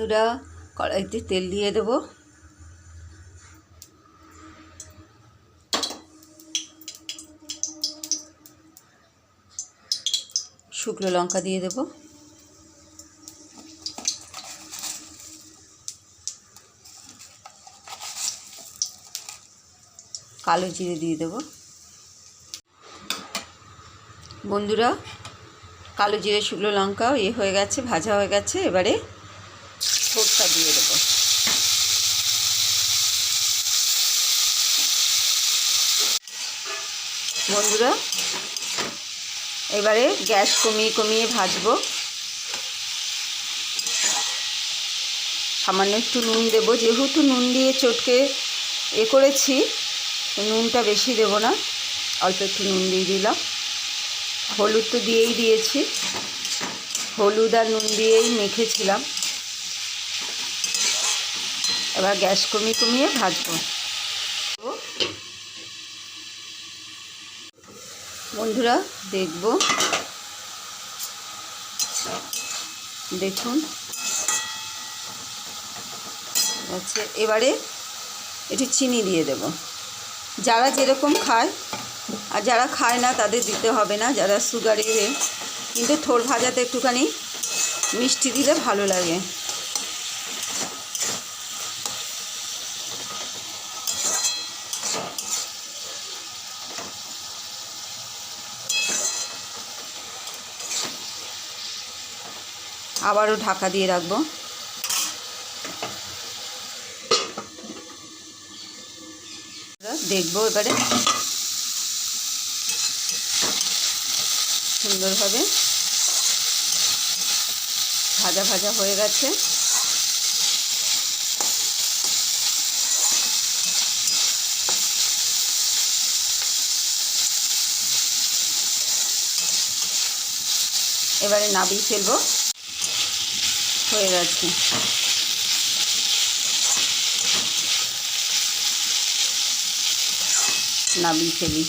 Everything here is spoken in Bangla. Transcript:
বন্ধুরা, কড়াইতে তেল দিয়ে দেব। শুকনো লঙ্কা দিয়ে দেব। কালো জিরে দিয়ে দেব। বন্ধুরা, কালো জিরে শুকনো লঙ্কা হয়ে গেছে, ভাজা হয়ে গেছে। এবারে সরষা দিয়ে দেব। বন্ধুরা, এবারে গ্যাস কমিয়ে কমিয়ে ভাজবো। সামান্য একটু নুন দেব, যেহেতু নুন দিয়ে চটকে করেছি, নুনটা বেশি দেব না, অল্প একটু নুন দিয়ে দিলাম। হলুদ তো দিয়েই দিয়েছি, হলুদ আর নুন দিয়েই মেখেছিলাম। এবার গ্যাস কমিয়ে কমিয়ে ভাজবো। বন্ধুরা, দেখুন আচ্ছা, এবারে একটু চিনি দিয়ে দেব। যারা যেরকম খায়, আর যারা খায় না তাদের দিতে হবে না, যারা সুগারের। কিন্তু থোর ভাজাতে একটুখানি মিষ্টি দিলে ভালো লাগে। আবারও ঢাকা দিয়ে রাখবো। দেখবো এবারে সুন্দরভাবে ভাজা ভাজা হয়ে গেছে। এবারে নামিয়ে ফেলবো। হয়ে গেছে। নামিয়ে ফেলি।